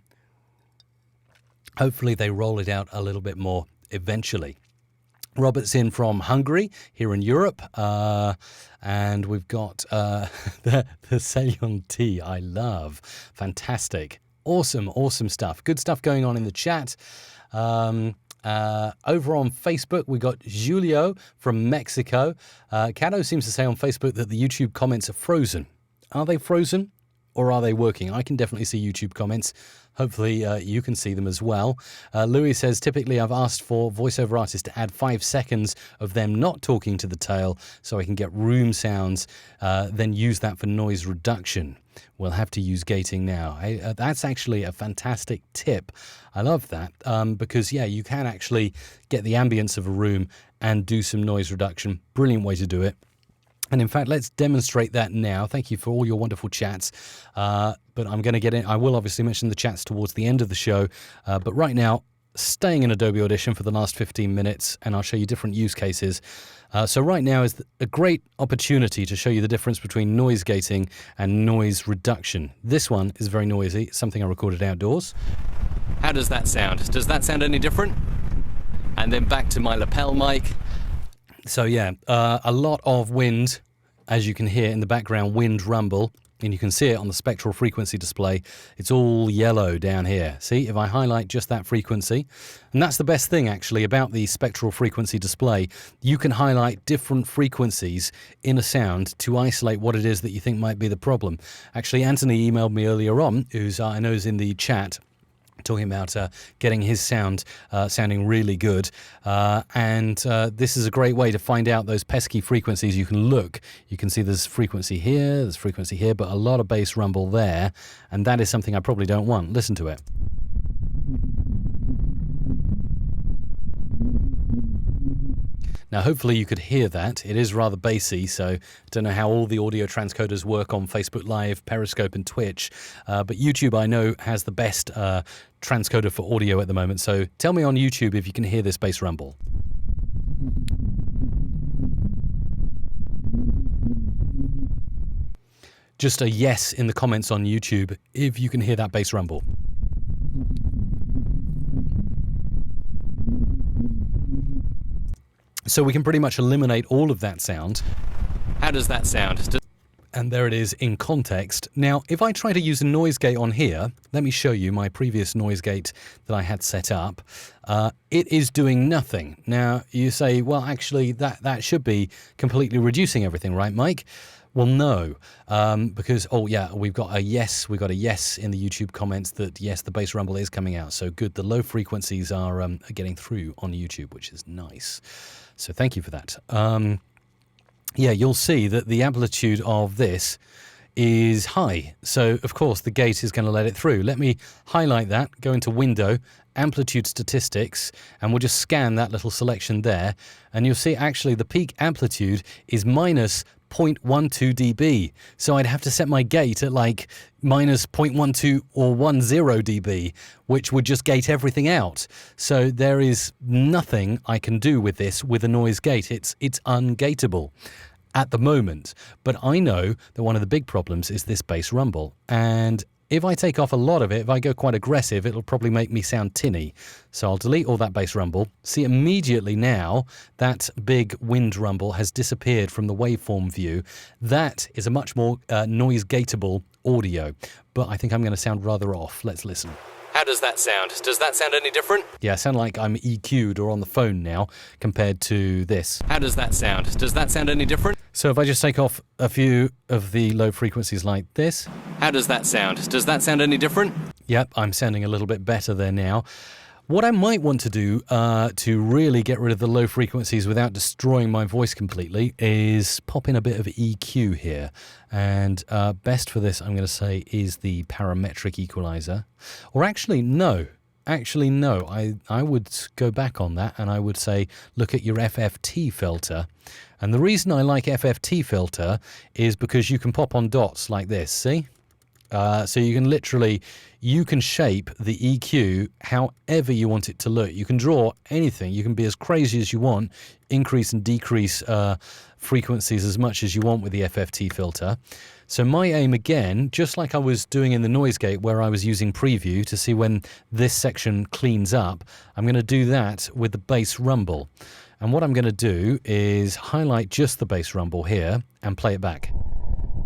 hopefully they roll it out a little bit more eventually. Robert's in from Hungary, here in Europe, and we've got the Ceylon tea I love. Fantastic. Awesome stuff. Good stuff going on in the chat. Over on Facebook, we got Julio from Mexico. Cato seems to say on Facebook that the YouTube comments are frozen. Are they frozen? or are they working? I can definitely see YouTube comments. Hopefully you can see them as well. Louis says, typically I've asked for voiceover artists to add 5 seconds of them not talking to the tail so I can get room sounds, then use that for noise reduction. We'll have to use gating now. That's actually a fantastic tip. I love that because, yeah, you can actually get the ambience of a room and do some noise reduction. Brilliant way to do it. And in fact, let's demonstrate that now. Thank you for all your wonderful chats. But I'm going to get in. I will obviously mention the chats towards the end of the show. But right now, staying in Adobe Audition for the last 15 minutes, and I'll show you different use cases. So right now is a great opportunity to show you the difference between noise gating and noise reduction. This one is very noisy. It's something I recorded outdoors. How does that sound? Does that sound any different? And then back to my lapel mic. So yeah, a lot of wind, as you can hear in the background, wind rumble, and you can see it on the spectral frequency display. It's all yellow down here. See, if I highlight just that frequency, and that's the best thing actually about the spectral frequency display, you can highlight different frequencies in a sound to isolate what it is that you think might be the problem. Actually, Anthony emailed me earlier on, who's I know is in the chat, talking about getting his sound sounding really good. And this is a great way to find out those pesky frequencies. You can look, you can see there's frequency here, but a lot of bass rumble there. And that is something I probably don't want. Listen to it. Now, hopefully you could hear that. It is rather bassy, so I don't know how all the audio transcoders work on Facebook Live, Periscope and Twitch. But YouTube, I know, has the best transcoder for audio at the moment. So tell me on YouTube if you can hear this bass rumble. Just a yes in the comments on YouTube if you can hear that bass rumble. So we can pretty much eliminate all of that sound. How does that sound? And there it is in context. Now, if I try to use a noise gate on here, let me show you my previous noise gate that I had set up. It is doing nothing. Now, you say, well, actually, that should be completely reducing everything, right, Mike? Well, no, because, oh, yeah, we've got a yes in the YouTube comments that, yes, the bass rumble is coming out. So good. The low frequencies are getting through on YouTube, which is nice. So thank you for that. Yeah, you'll see that the amplitude of this is high. So, of course, the gate is going to let it through. Let me highlight that, go into Window, Amplitude Statistics, and we'll just scan that little selection there. And you'll see actually the peak amplitude is minus 0.12 dB. So I'd have to set my gate at like minus 0.12 or 10 dB, which would just gate everything out. So there is nothing I can do with this with a noise gate. It's ungateable at the moment. But I know that one of the big problems is this bass rumble. And if I take off a lot of it, if I go quite aggressive, it'll probably make me sound tinny. So I'll delete all that bass rumble. See, immediately now, that big wind rumble has disappeared from the waveform view. That is a much more noise-gateable audio. But I think I'm going to sound rather off. Let's listen. How does that sound? Does that sound any different? Yeah, I sound like I'm EQ'd or on the phone now compared to this. How does that sound? Does that sound any different? So if I just take off a few of the low frequencies like this. How does that sound? Does that sound any different? Yep, I'm sounding a little bit better there now. What I might want to do to really get rid of the low frequencies without destroying my voice completely is pop in a bit of EQ here. And best for this, I'm going to say, is the parametric equalizer. Or actually, no. I would go back on that and I would say, look at your FFT filter. And the reason I like FFT filter is because you can pop on dots like this, see? So you can literally, you can shape the EQ however you want it to look. You can draw anything. You can be as crazy as you want, increase and decrease frequencies as much as you want with the FFT filter. So my aim again, just like I was doing in the noise gate where I was using preview to see when this section cleans up, I'm going to do that with the bass rumble. And what I'm going to do is highlight just the bass rumble here and play it back.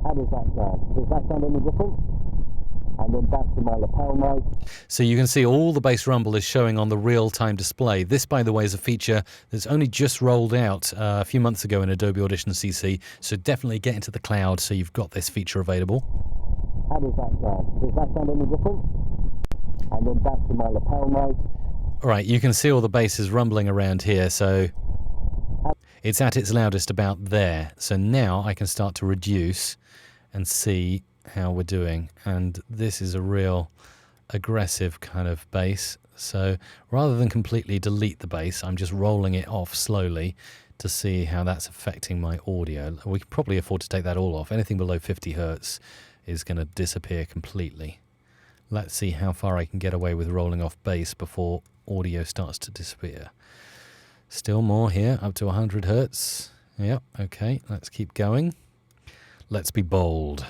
How does that sound? Does that sound any different? And then back to my lapel mic. So you can see all the bass rumble is showing on the real-time display. This, by the way, is a feature that's only just rolled out a few months ago in Adobe Audition CC. So definitely get into the cloud so you've got this feature available. How does that sound? Does that sound any different? And then back to my lapel mic. All right, you can see all the bass is rumbling around here, so it's at its loudest about there. So now I can start to reduce and see how we're doing. And this is a real aggressive kind of bass. So rather than completely delete the bass, I'm just rolling it off slowly to see how that's affecting my audio. We can probably afford to take that all off. Anything below 50 hertz is going to disappear completely. Let's see how far I can get away with rolling off bass before audio starts to disappear. Still more here, up to 100 hertz. Yep, okay, let's keep going. Let's be bold.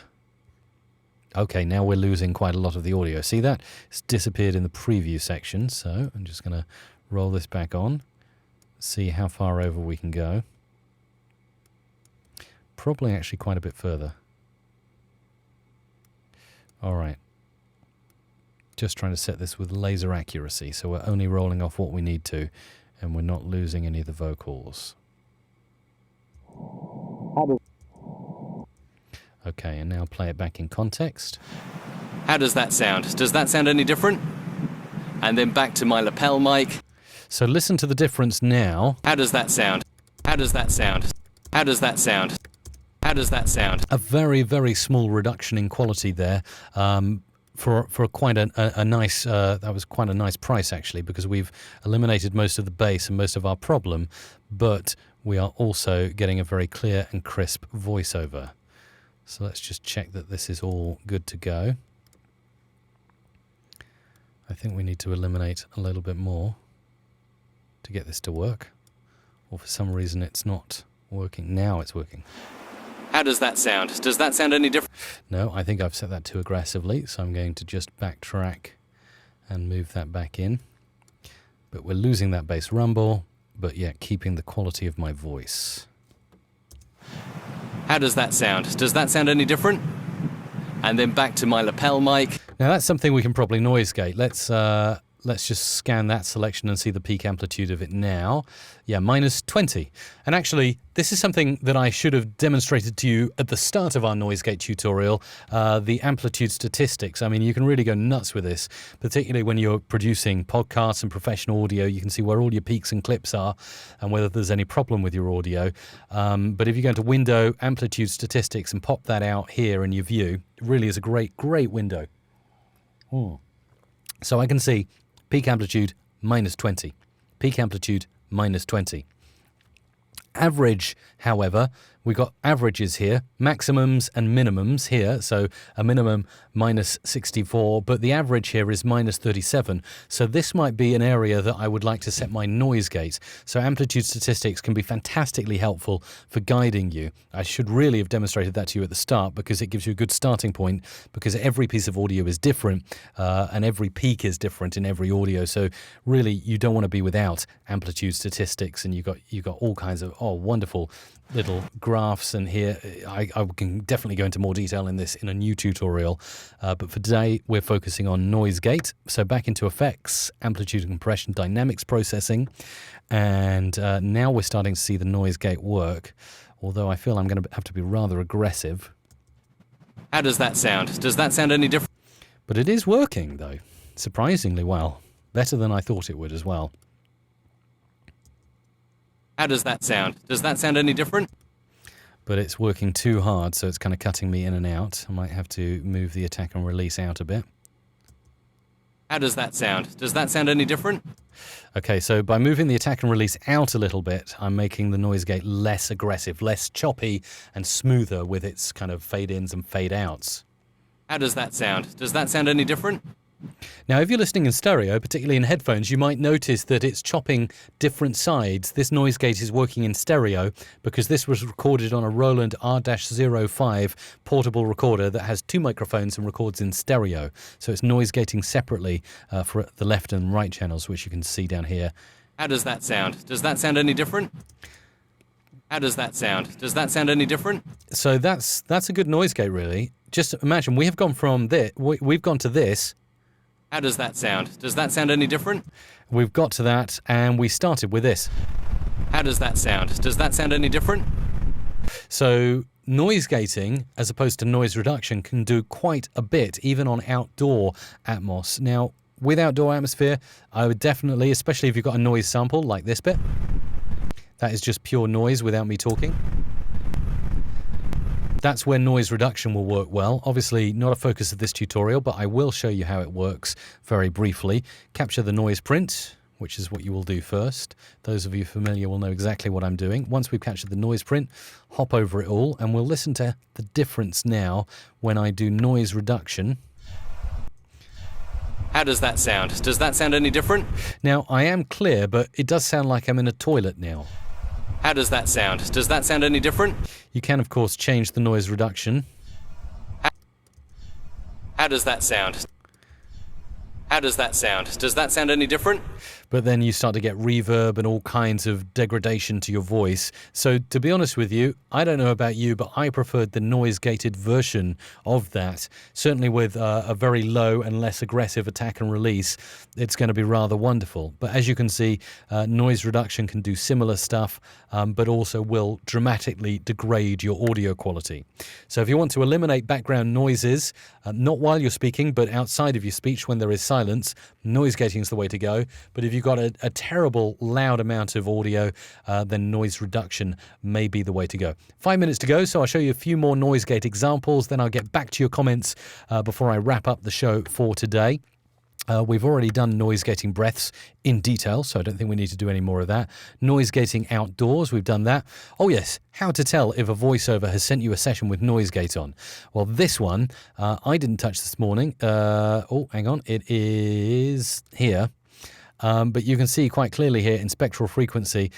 Okay, now we're losing quite a lot of the audio. See that? It's disappeared in the preview section, so I'm just going to roll this back on, see how far over we can go. Probably actually quite a bit further. All right. Just trying to set this with laser accuracy, so we're only rolling off what we need to, and we're not losing any of the vocals. Okay, and now play it back in context. How does that sound? Does that sound any different? And then back to my lapel mic. So listen to the difference now. How does that sound? How does that sound? How does that sound? How does that sound? A very, very small reduction in quality there. For quite a nice, that was quite a nice price actually, because we've eliminated most of the bass and most of our problem, but we are also getting a very clear and crisp voiceover. So let's just check that this is all good to go. I think we need to eliminate a little bit more to get this to work, or for some reason it's not working. Now it's working. How does that sound? Does that sound any different? No, I think I've set that too aggressively, so I'm going to just backtrack and move that back in. But we're losing that bass rumble, but yet keeping the quality of my voice. How does that sound? Does that sound any different? And then back to my lapel mic. Now that's something we can probably noise gate. Let's just scan that selection and see the peak amplitude of it now. Yeah, minus 20. And actually, this is something that I should have demonstrated to you at the start of our noise gate tutorial, the amplitude statistics. I mean, you can really go nuts with this, particularly when you're producing podcasts and professional audio. You can see where all your peaks and clips are and whether there's any problem with your audio. But if you go into Window, Amplitude Statistics, and pop that out here in your view, it really is a great, great window. So I can see peak amplitude, minus 20. Peak amplitude, minus 20. Average, however, we've got averages here, maximums and minimums here. So a minimum minus 64, but the average here is minus 37. So this might be an area that I would like to set my noise gate. So amplitude statistics can be fantastically helpful for guiding you. I should really have demonstrated that to you at the start, because it gives you a good starting point, because every piece of audio is different and every peak is different in every audio. So really you don't want to be without amplitude statistics, and you got all kinds of wonderful little graphs. And here I can definitely go into more detail in this in a new tutorial, but for today we're focusing on noise gate. So back into effects, amplitude and compression, dynamics processing, and now we're starting to see the noise gate work, although I feel I'm going to have to be rather aggressive. How does that sound? Does that sound any different? But it is working though, surprisingly well, better than I thought it would as well. How does that sound? Does that sound any different? But it's working too hard, so it's kind of cutting me in and out. I might have to move the attack and release out a bit. How does that sound? Does that sound any different? Okay, so by moving the attack and release out a little bit, I'm making the noise gate less aggressive, less choppy and smoother with its kind of fade-ins and fade-outs. How does that sound? Does that sound any different? Now, if you're listening in stereo, particularly in headphones, you might notice that it's chopping different sides. This noise gate is working in stereo because this was recorded on a Roland R-05 portable recorder that has two microphones and records in stereo. So it's noise gating separately for the left and right channels, which you can see down here. How does that sound? Does that sound any different? How does that sound? Does that sound any different? So that's a good noise gate, really. Just imagine, we have gone from this, we've gone to this. How does that sound? Does that sound any different? We've got to that, and we started with this. How does that sound? Does that sound any different? So noise gating, as opposed to noise reduction, can do quite a bit, even on outdoor Atmos. Now, with outdoor atmosphere, I would definitely, especially if you've got a noise sample like this bit, that is just pure noise without me talking. That's where noise reduction will work well. Obviously, not a focus of this tutorial, but I will show you how it works very briefly. Capture the noise print, which is what you will do first. Those of you familiar will know exactly what I'm doing. Once we've captured the noise print, hop over it all, and we'll listen to the difference now when I do noise reduction. How does that sound? Does that sound any different? Now, I am clear, but it does sound like I'm in a toilet now. How does that sound? Does that sound any different? You can, of course, change the noise reduction. How does that sound? How does that sound? Does that sound any different? But then you start to get reverb and all kinds of degradation to your voice. So to be honest with you, I don't know about you, but I preferred the noise-gated version of that. Certainly with a very low and less aggressive attack and release, it's going to be rather wonderful. But as you can see, noise reduction can do similar stuff, but also will dramatically degrade your audio quality. So if you want to eliminate background noises, not while you're speaking, but outside of your speech when there is silence, noise gating is the way to go. But if you've got a terrible loud amount of audio, then noise reduction may be the way to go. 5 minutes to go, so I'll show you a few more noise gate examples, then I'll get back to your comments before I wrap up the show for today. We've already done noise gating breaths in detail, so I don't think we need to do any more of that. Noise gating outdoors, we've done that. Oh yes, how to tell if a voiceover has sent you a session with noise gate on. Well, this one I didn't touch this morning. Oh, hang on, it is here. But you can see quite clearly here in spectral frequency,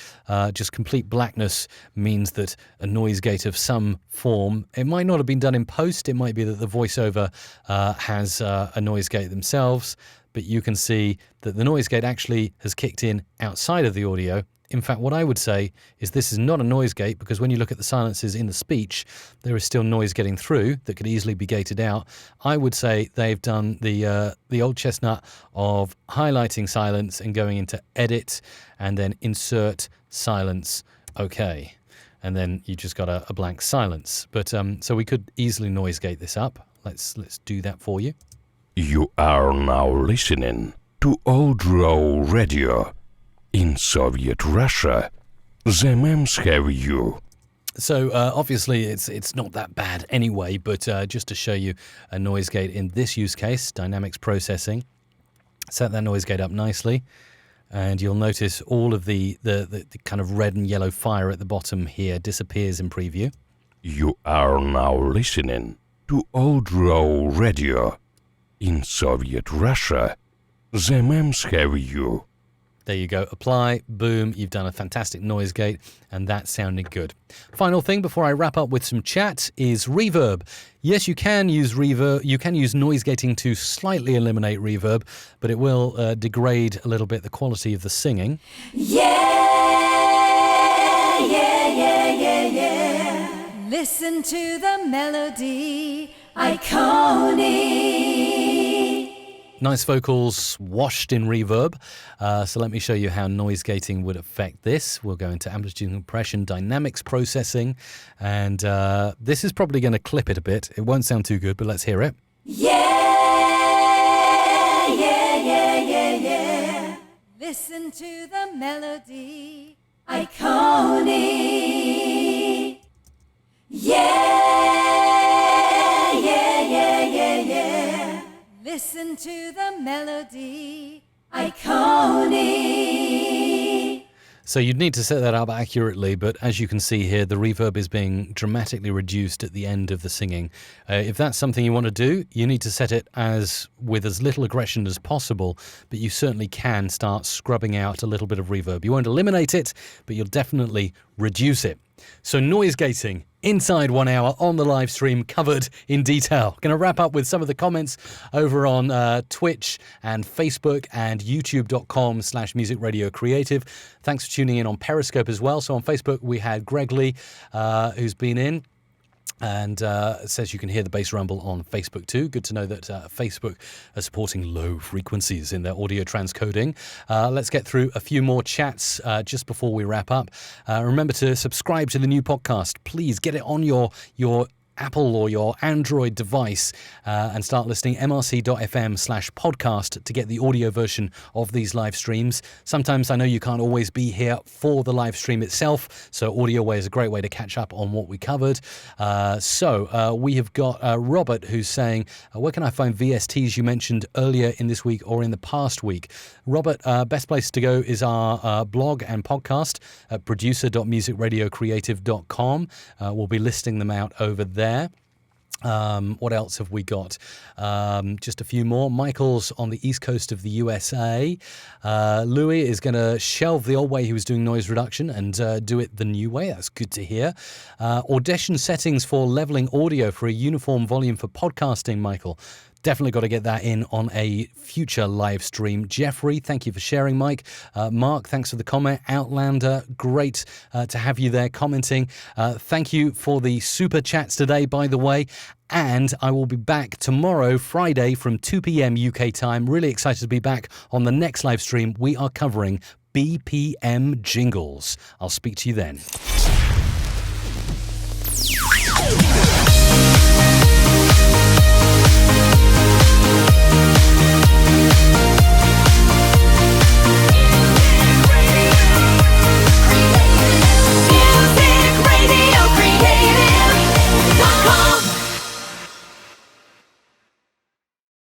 just complete blackness means that a noise gate of some form, it might not have been done in post, it might be that the voiceover has a noise gate themselves, but you can see that the noise gate actually has kicked in outside of the audio. In fact, what I would say is this is not a noise gate, because when you look at the silences in the speech, there is still noise getting through that could easily be gated out. I would say they've done the old chestnut of highlighting silence and going into edit and then insert silence. Okay. And then you just got a blank silence. But so we could easily noise gate this up. Let's do that for you. You are now listening to Audio Radio. In Soviet Russia, the memes have you. So obviously it's not that bad anyway, but just to show you a noise gate in this use case, dynamics processing, set that noise gate up nicely, and you'll notice all of the kind of red and yellow fire at the bottom here disappears in preview. You are now listening to Audio Radio. In Soviet Russia, the memes have you. There you go. Apply. Boom. You've done a fantastic noise gate, and that sounded good. Final thing before I wrap up with some chat is reverb. Yes, you can use reverb. You can use noise gating to slightly eliminate reverb, but it will degrade a little bit the quality of the singing. Yeah. Listen to the melody, iconic. Nice vocals washed in reverb. So let me show you how noise gating would affect this. We'll go into amplitude compression, dynamics processing, and this is probably going to clip it a bit. It won't sound too good, but let's hear it. Yeah. Listen to the melody, iconic. Yeah. Listen to the melody, iconic. So you'd need to set that up accurately, but as you can see here, the reverb is being dramatically reduced at the end of the singing. If that's something you want to do, you need to set it with as little aggression as possible, but you certainly can start scrubbing out a little bit of reverb. You won't eliminate it, but you'll definitely reduce it. So noise gating, inside 1 hour on the live stream, covered in detail. Going to wrap up with some of the comments over on Twitch and Facebook and youtube.com/Music Radio Creative. Thanks for tuning in on Periscope as well. So on Facebook, we had Greg Lee, who's been in. And it says you can hear the bass rumble on Facebook too. Good to know that Facebook are supporting low frequencies in their audio transcoding. Let's get through a few more chats just before we wrap up. Remember to subscribe to the new podcast. Please get it on your Apple or your Android device and start listening mrc.fm/podcast to get the audio version of these live streams. Sometimes I know you can't always be here for the live stream itself, so AudioWay is a great way to catch up on what we covered. So we have got Robert who's saying, where can I find VSTs you mentioned earlier in this week or in the past week? Robert, best place to go is our blog and podcast at producer.musicradiocreative.com. We'll be listing them out over there. What else have we got? Just a few more. Michael's on the east coast of the USA. Louis is going to shelve the old way he was doing noise reduction and do it the new way. That's good to hear. Audition settings for leveling audio for a uniform volume for podcasting, Michael. Definitely got to get that in on a future live stream. Jeffrey, thank you for sharing, Mike. Mark, thanks for the comment. Outlander, great to have you there commenting. Thank you for the super chats today, by the way. And I will be back tomorrow, Friday, from 2 p.m. UK time. Really excited to be back on the next live stream. We are covering BPM jingles. I'll speak to you then.